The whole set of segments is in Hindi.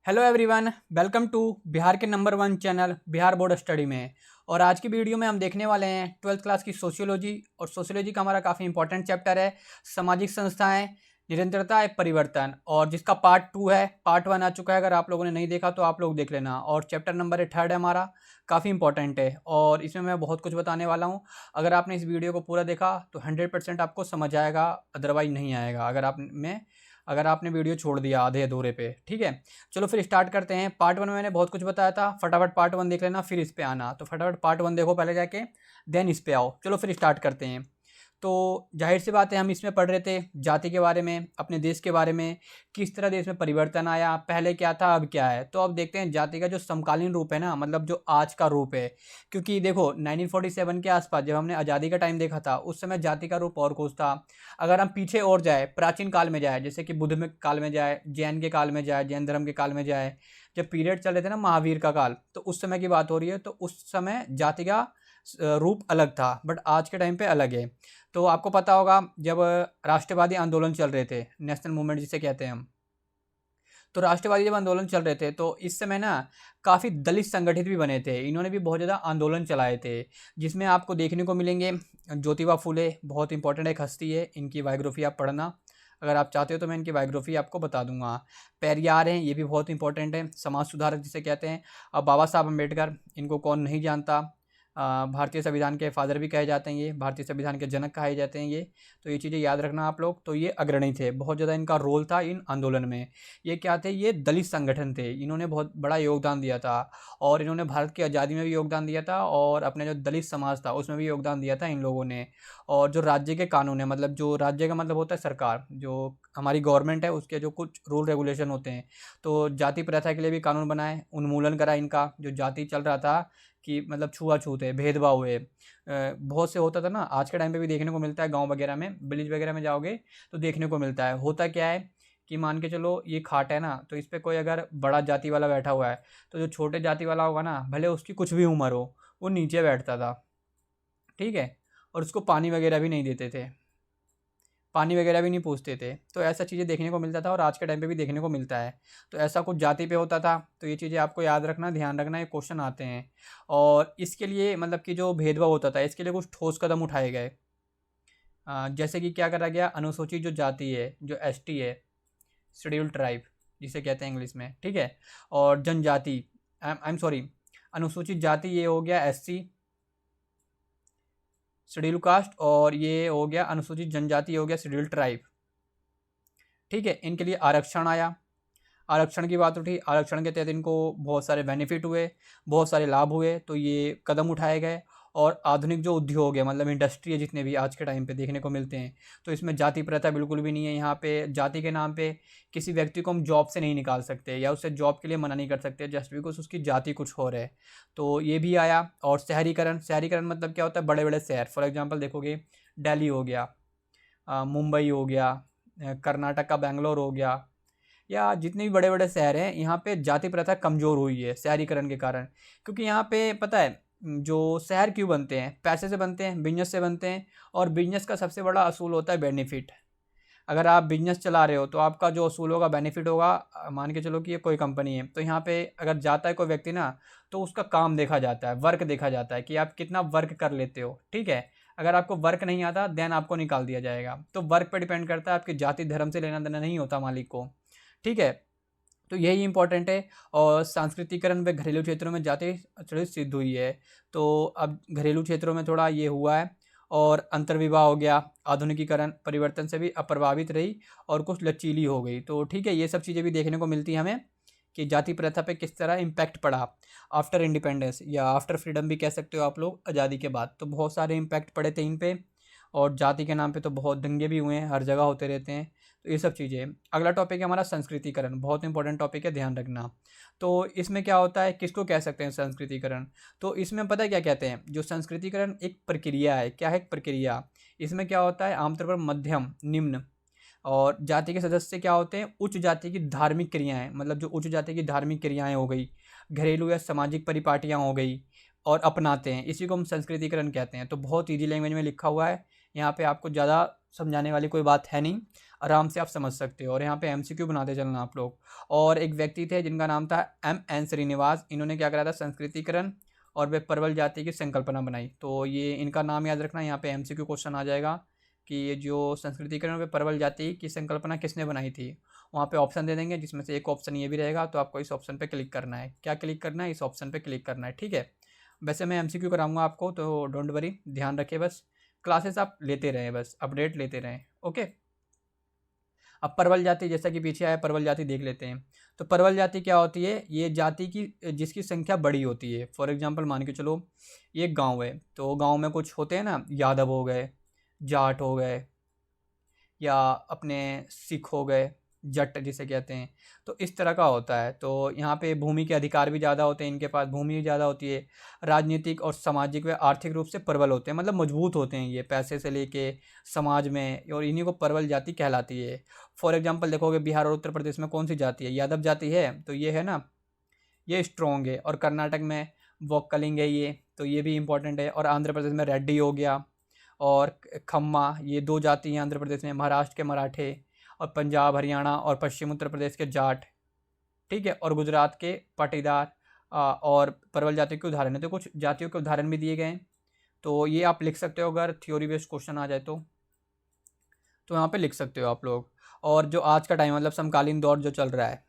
Hello everyone, welcome to Bihar के number 1 channel Bihar board study में। और आज की वीडियो में हम देखने वाले हैं 12th क्लास की सोशियोलॉजी। और सोशियोलॉजी का हमारा काफ़ी इंपॉर्टेंट चैप्टर है सामाजिक संस्थाएं, निरंतरता एवं परिवर्तन, और जिसका पार्ट 2 है। पार्ट 1 आ चुका है, अगर आप लोगों ने नहीं देखा तो आप लोग देख लेना। और चैप्टर नंबर 3 है हमारा, काफ़ी इंपॉर्टेंट है और इसमें मैं बहुत कुछ बताने वाला हूँ। अगर आपने इस वीडियो को पूरा देखा तो 100% आपको समझ आएगा, अदरवाइज नहीं आएगा अगर आपने वीडियो छोड़ दिया आधे अधूरे पे। ठीक है, चलो फिर स्टार्ट करते हैं। पार्ट 1 में मैंने बहुत कुछ बताया था, फटाफट पार्ट 1 देख लेना, फिर इस पे आना। तो फटाफट पार्ट 1 देखो पहले जाके, देन इस पे आओ। चलो फिर स्टार्ट करते हैं। तो जाहिर सी बात है, हम इसमें पढ़ रहे थे जाति के बारे में, अपने देश के बारे में, किस तरह देश में परिवर्तन आया, पहले क्या था अब क्या है। तो अब देखते हैं जाति का जो समकालीन रूप है ना, मतलब जो आज का रूप है। क्योंकि देखो 1947 के आसपास जब हमने आज़ादी का टाइम देखा था, उस समय जाति का रूप और कुछ था। अगर हम पीछे और जाए, प्राचीन काल में जाए, जैसे कि बुद्ध में काल में जाए, जैन के काल में जाए, जैन धर्म के काल में जाए, जब पीरियड चल रहे थे ना महावीर का काल, तो उस समय की बात हो रही है। तो उस समय जाति का रूप अलग था, बट आज के टाइम पे अलग है। तो आपको पता होगा जब राष्ट्रवादी आंदोलन चल रहे थे, नेशनल मूवमेंट जिसे कहते हैं हम, तो राष्ट्रवादी जब आंदोलन चल रहे थे तो इस समय ना काफ़ी दलित संगठित भी बने थे। इन्होंने भी बहुत ज़्यादा आंदोलन चलाए थे, जिसमें आपको देखने को मिलेंगे ज्योतिबा फूले, बहुत इंपॉर्टेंट एक हस्ती है, इनकी बायोग्राफी आप पढ़ना। अगर आप चाहते हो तो मैं इनकी बायोग्राफी आपको बता दूंगा। पेरियार हैं, ये भी बहुत इंपॉर्टेंट है, समाज सुधारक जिसे कहते हैं। अब बाबा साहब अम्बेडकर, इनको कौन नहीं जानता, भारतीय संविधान के फादर भी कहे जाते हैं, ये भारतीय संविधान के जनक कहे जाते हैं ये। तो ये चीज़ें याद रखना आप लोग। तो ये अग्रणी थे, बहुत ज़्यादा इनका रोल था इन आंदोलन में। ये क्या थे, ये दलित संगठन थे, इन्होंने बहुत बड़ा योगदान दिया था। और इन्होंने भारत की आज़ादी में भी योगदान दिया था, और अपने जो दलित समाज था उसमें भी योगदान दिया था इन लोगों ने। और जो राज्य के कानून है, मतलब जो राज्य का मतलब होता है सरकार, जो हमारी गवर्नमेंट है, उसके जो कुछ रूल रेगुलेशन होते हैं, तो जाति प्रथा के लिए भी कानून बनाए, उन्मूलन करा इनका। जो जाति चल रहा था कि मतलब छुआछूत है, भेदभाव हुए, बहुत से होता था ना, आज के टाइम पे भी देखने को मिलता है। गांव वगैरह में, विलेज वगैरह में जाओगे तो देखने को मिलता है। होता क्या है कि मान के चलो ये खाट है ना, तो इस पे कोई अगर बड़ा जाति वाला बैठा हुआ है, तो जो छोटे जाति वाला होगा ना, भले उसकी कुछ भी उम्र हो, वो नीचे बैठता था। ठीक है, और उसको पानी वगैरह भी नहीं देते थे, पानी वगैरह भी नहीं पूछते थे। तो ऐसा चीज़ें देखने को मिलता था, और आज के टाइम पे भी देखने को मिलता है। तो ऐसा कुछ जाति पे होता था। तो ये चीज़ें आपको याद रखना, ध्यान रखना, ये क्वेश्चन आते हैं। और इसके लिए मतलब कि जो भेदभाव होता था, इसके लिए कुछ ठोस कदम उठाए गए। जैसे कि क्या करा गया, अनुसूचित जो जाति है, जो एसटी है, शेड्यूल्ड ट्राइब जिसे कहते हैं इंग्लिश में, ठीक है, और जनजाति, आई एम सॉरी, अनुसूचित जाति ये हो गया एससी, शेड्यूल कास्ट, और ये हो गया अनुसूचित जनजाति, हो गया शेड्यूल ट्राइब। ठीक है, इनके लिए आरक्षण आया। आरक्षण की बात उठी, आरक्षण के तहत इनको बहुत सारे बेनिफिट हुए, बहुत सारे लाभ हुए। तो ये कदम उठाए गए। और आधुनिक जो उद्योग है, मतलब इंडस्ट्री है, जितने भी आज के टाइम पे देखने को मिलते हैं, तो इसमें जाति प्रथा बिल्कुल भी नहीं है। यहाँ पे जाति के नाम पे किसी व्यक्ति को हम जॉब से नहीं निकाल सकते, या उससे जॉब के लिए मना नहीं कर सकते, जस्ट बिकॉज उसकी जाति कुछ और है। तो ये भी आया। और शहरीकरण, शहरीकरण मतलब क्या होता है, बड़े बड़े शहर, फॉर एग्जाम्पल देखोगे दिल्ली हो गया, मुंबई हो गया, कर्नाटक का बेंगलोर हो गया, या जितने भी बड़े बड़े शहर हैं, यहाँ पे जाति प्रथा कमज़ोर हुई है शहरीकरण के कारण। क्योंकि यहाँ पे पता है, जो शहर क्यों बनते हैं, पैसे से बनते हैं, बिजनेस से बनते हैं। और बिजनेस का सबसे बड़ा असूल होता है बेनिफिट। अगर आप बिजनेस चला रहे हो तो आपका जो असूल होगा, बेनिफिट होगा। मान के चलो कि ये कोई कंपनी है, तो यहाँ पे अगर जाता है कोई व्यक्ति ना, तो उसका काम देखा जाता है, वर्क देखा जाता है कि आप कितना वर्क कर लेते हो। ठीक है, अगर आपको वर्क नहीं आता, देन आपको निकाल दिया जाएगा। तो वर्क पे डिपेंड करता है, आपकी जाति धर्म से लेना देना नहीं होता मालिक को। ठीक है, तो यही इंपॉर्टेंट है। और सांस्कृतिकरण व घरेलू क्षेत्रों में जाति थोड़ी सिद्ध हुई है। तो अब घरेलू क्षेत्रों में थोड़ा ये हुआ है। और अंतर्विवाह हो गया, आधुनिकीकरण परिवर्तन से भी अप्रभावित रही, और कुछ लचीली हो गई। तो ठीक है, ये सब चीज़ें भी देखने को मिलती हैं हमें, कि जाति प्रथा पे किस तरह इम्पैक्ट पड़ा आफ्टर इंडिपेंडेंस, या आफ्टर फ्रीडम भी कह सकते हो आप लोग, आज़ादी के बाद। तो बहुत सारे इम्पैक्ट पड़े थे इन पे। और जाति के नाम पे तो बहुत दंगे भी हुए हैं, हर जगह होते रहते हैं। तो ये सब चीज़ें। अगला टॉपिक है हमारा संस्कृतिकरण, बहुत इंपॉर्टेंट टॉपिक है, ध्यान रखना। तो इसमें क्या होता है, किसको कह सकते हैं संस्कृतिकरण। तो इसमें पता है क्या कहते हैं, जो संस्कृतिकरण एक प्रक्रिया है। क्या है, एक प्रक्रिया। इसमें क्या होता है, आमतौर पर मध्यम, निम्न और जाति के सदस्य क्या होते हैं, उच्च जाति की धार्मिक क्रियाएं, मतलब जो उच्च जाति की धार्मिक क्रियाएं हो गई, घरेलू या सामाजिक परिपाटियां हो गई, और अपनाते हैं, इसी को हम संस्कृतिकरण कहते हैं। तो बहुत ईजी लैंग्वेज में लिखा हुआ है, यहाँ पे आपको ज़्यादा समझाने वाली कोई बात है नहीं। आराम से आप समझ सकते हो। और यहाँ पे एमसीक्यू बनाते चलना आप लोग। और एक व्यक्ति थे जिनका नाम था M.N. श्रीनिवास, इन्होंने क्या करा था, संस्कृतिकरण और वे परवल जाति की संकल्पना बनाई। तो ये इनका नाम याद रखना, यहाँ पे एमसीक्यू क्वेश्चन आ जाएगा कि ये जो संस्कृतिकरण व परवल जाति की संकल्पना किसने बनाई थी। वहाँ पे ऑप्शन दे देंगे, जिसमें से एक ऑप्शन ये भी रहेगा, तो आपको इस ऑप्शन पे क्लिक करना है। क्या क्लिक करना है, इस ऑप्शन पे क्लिक करना है, ठीक है। वैसे मैं एमसीक्यू कराऊंगा आपको, तो डोंट वरी, ध्यान रखिए बस, क्लासेस आप लेते रहें, बस अपडेट लेते रहें, ओके। अब परवल जाति, जैसा कि पीछे आया, परवल जाति देख लेते हैं। तो परवल जाति क्या होती है, ये जाति की जिसकी संख्या बड़ी होती है। फॉर एग्जांपल मान के चलो ये गांव है, तो गांव में कुछ होते हैं ना, यादव हो गए, जाट हो गए, या अपने सिख हो गए, जट जिसे कहते हैं। तो इस तरह का होता है। तो यहाँ पे भूमि के अधिकार भी ज़्यादा होते हैं, इनके पास भूमि भी ज़्यादा होती है। राजनीतिक और सामाजिक व आर्थिक रूप से प्रबल होते हैं, मतलब मजबूत होते हैं ये, पैसे से लेके समाज में, और इन्हीं को प्रबल जाति कहलाती है। फॉर एग्जांपल देखोगे बिहार और उत्तर प्रदेश में कौन सी जाति है, यादव जाति है, तो ये है ना, ये स्ट्रॉन्ग है। और कर्नाटक में वोक्कलिंग है ये, तो ये भी इंपॉर्टेंट है। और आंध्र प्रदेश में रेड्डी हो गया और खम्मा, ये दो जाति हैं आंध्र प्रदेश में। महाराष्ट्र के मराठे, और पंजाब हरियाणा और पश्चिम उत्तर प्रदेश के जाट, ठीक है। और गुजरात के पाटीदार। और प्रबल जाति के उदाहरण है, तो कुछ जातियों के उदाहरण भी दिए गए हैं, तो ये आप लिख सकते हो अगर थ्योरी बेस्ड क्वेश्चन आ जाए तो यहाँ पे लिख सकते हो आप लोग। और जो आज का टाइम, मतलब समकालीन दौर जो चल रहा है,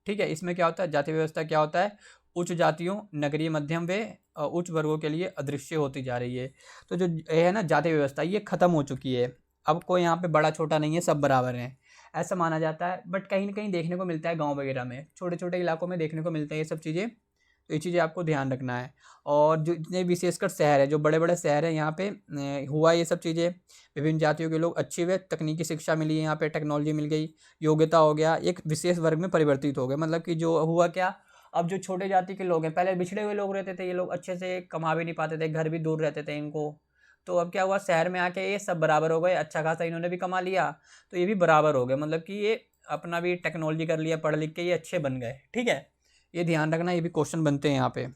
ठीक है, इसमें क्या होता है, जाति व्यवस्था क्या होता है, उच्च जातियों, नगरीय, मध्यम व उच्च वर्गों के लिए अदृश्य होती जा रही है। तो जो ये है ना जाति व्यवस्था, ये खत्म हो चुकी है। अब कोई यहाँ पे बड़ा छोटा नहीं है, सब बराबर हैं, ऐसा माना जाता है। बट कहीं ना कहीं देखने को मिलता है, गांव वगैरह में, छोटे छोटे इलाकों में देखने को मिलता है ये सब चीज़ें। तो ये चीज़ें आपको ध्यान रखना है। और जो जितने विशेषकर शहर है, जो बड़े बड़े शहर हैं, यहाँ पे हुआ ये सब चीज़ें। विभिन्न जातियों के लोग अच्छी व तकनीकी शिक्षा मिली है, यहाँ पे टेक्नोलॉजी मिल गई, योग्यता हो गया, एक विशेष वर्ग में परिवर्तित हो गए। मतलब कि जो हुआ क्या, अब जो छोटे जाति के लोग हैं, पहले बिछड़े हुए लोग रहते थे, ये लोग अच्छे से कमा भी नहीं पाते थे, घर भी दूर रहते थे इनको। तो अब क्या हुआ, शहर में आके ये सब बराबर हो गए, अच्छा खासा इन्होंने भी कमा लिया, तो ये भी बराबर हो गए। मतलब कि ये अपना भी टेक्नोलॉजी कर लिया, पढ़ लिख के ये अच्छे बन गए, ठीक है। ये ध्यान रखना, ये भी क्वेश्चन बनते हैं यहाँ पे।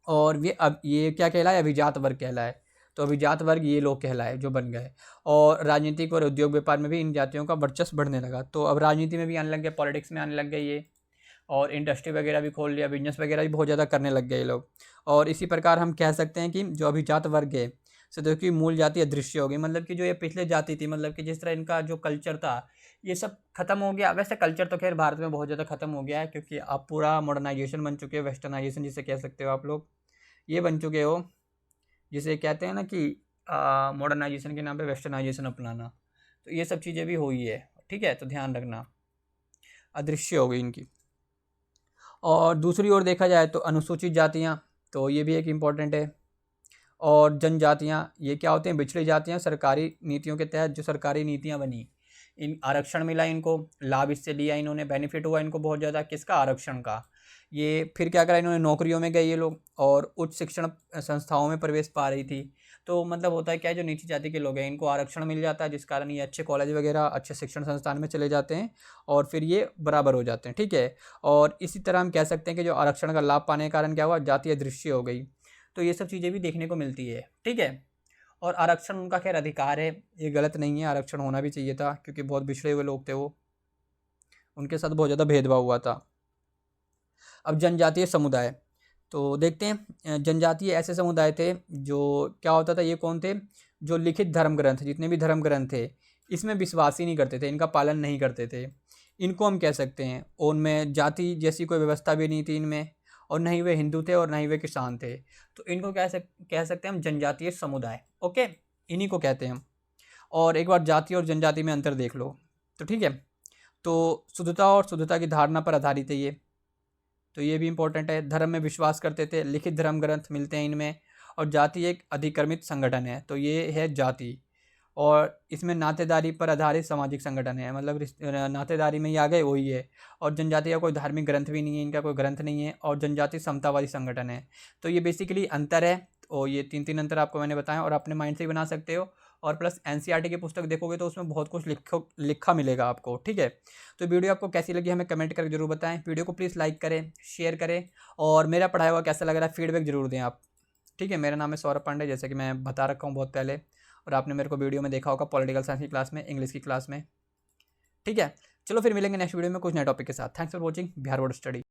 और ये अब ये क्या कहलाए, अभिजात वर्ग कहलाए। तो अभिजात वर्ग ये लोग कहलाए जो बन गए। और राजनीतिक और उद्योग व्यापार में भी इन जातियों का वर्चस्व बढ़ने लगा। तो अब राजनीति में भी आने लग गया, पॉलिटिक्स में आने लग गए ये, और इंडस्ट्री वगैरह भी खोल लिया, बिजनेस वगैरह भी बहुत ज़्यादा करने लग गए ये लोग। और इसी प्रकार हम कह सकते हैं कि जो अभिजात वर्ग है, सदैव की मूल जाति अदृश्य हो गई। मतलब कि जो ये पिछले जाति थी, मतलब कि जिस तरह इनका जो कल्चर था, ये सब खत्म हो गया। वैसे कल्चर तो खैर भारत में बहुत ज़्यादा खत्म हो गया है, क्योंकि अब पूरा मॉडर्नाइजेशन बन चुके हैं, वेस्टर्नाइजेशन जिसे कह सकते हो आप लोग, ये बन चुके हो, जिसे कहते हैं ना कि मॉडर्नाइजेशन के नाम पे वेस्टर्नाइजेशन अपनाना। तो ये सब चीज़ें भी हुई है, ठीक है, तो ध्यान रखना, अदृश्य हो गई इनकी। और दूसरी ओर देखा जाए तो अनुसूचित जातियाँ, तो ये भी एक इम्पॉर्टेंट है। और जनजातियाँ, ये क्या होते हैं, बिछड़ी जातियाँ। सरकारी नीतियों के तहत जो सरकारी नीतियाँ बनी, इन आरक्षण मिला इनको, लाभ इससे लिया इन्होंने, बेनिफिट हुआ इनको बहुत ज़्यादा, किसका, आरक्षण का। ये फिर क्या करा इन्होंने, नौकरियों में गए ये लोग, और उच्च शिक्षण संस्थाओं में प्रवेश पा रही थी। तो मतलब होता है क्या है, जो नीची जाति के लोग हैं इनको आरक्षण मिल जाता है, जिस कारण ये अच्छे कॉलेज वगैरह, अच्छे शिक्षण संस्थान में चले जाते हैं, और फिर ये बराबर हो जाते हैं, ठीक है। और इसी तरह हम कह सकते हैं कि जो आरक्षण का लाभ पाने के कारण क्या हुआ, जाति अदृश्य हो गई। तो ये सब चीज़ें भी देखने को मिलती है, ठीक है। और आरक्षण उनका खैर अधिकार है, ये गलत नहीं है, आरक्षण होना भी चाहिए था, क्योंकि बहुत पिछड़े हुए लोग थे वो, उनके साथ बहुत ज़्यादा भेदभाव हुआ था। अब जनजातीय समुदाय, तो देखते हैं। जनजातीय ऐसे समुदाय थे जो क्या होता था, ये कौन थे, जो लिखित धर्म ग्रंथ, जितने भी धर्म ग्रंथ थे, इसमें विश्वास ही नहीं करते थे, इनका पालन नहीं करते थे। इनको हम कह सकते हैं, उनमें जाति जैसी कोई व्यवस्था भी नहीं थी इनमें, और नहीं वे हिंदू थे और नहीं वे किसान थे। तो इनको कह सकते हैं हम जनजातीय समुदाय, ओके, इन्हीं को कहते हैं हम। और एक बार जाति और जनजाति में अंतर देख लो, तो ठीक है। तो शुद्धता और शुद्धता की धारणा पर आधारित है ये, तो ये भी इंपॉर्टेंट है। धर्म में विश्वास करते थे, लिखित धर्म ग्रंथ मिलते हैं इनमें। और जाति एक अधिक्रमित संगठन है, तो ये है जाति। और इसमें नातेदारी पर आधारित सामाजिक संगठन है, मतलब नातेदारी में ही आ गए वही है। और जनजाति का कोई धार्मिक ग्रंथ भी नहीं है, इनका कोई ग्रंथ नहीं है। और जनजाति समतावादी संगठन है। तो ये बेसिकली अंतर है। और ये तीन अंतर आपको मैंने बताया, और अपने माइंड से ही बना सकते हो। और प्लस एनसीईआरटी की पुस्तक देखोगे तो उसमें बहुत कुछ लिखा मिलेगा आपको, ठीक है। तो वीडियो आपको कैसी लगी हमें कमेंट करके जरूर बताएं। वीडियो को प्लीज़ लाइक करें, शेयर करें, और मेरा पढ़ाया हुआ कैसा लग रहा है फीडबैक जरूर दें आप, ठीक है। मेरा नाम है सौरभ पांडे, जैसे कि मैं बता रखा हूँ बहुत पहले, और आपने मेरे को वीडियो में देखा होगा पॉलिटिकल साइंस की क्लास में, इंग्लिश की क्लास में। ठीक है, चलो फिर मिलेंगे नेक्स्ट वीडियो में कुछ नए टॉपिक के साथ। Thanks for watching Bihar board study.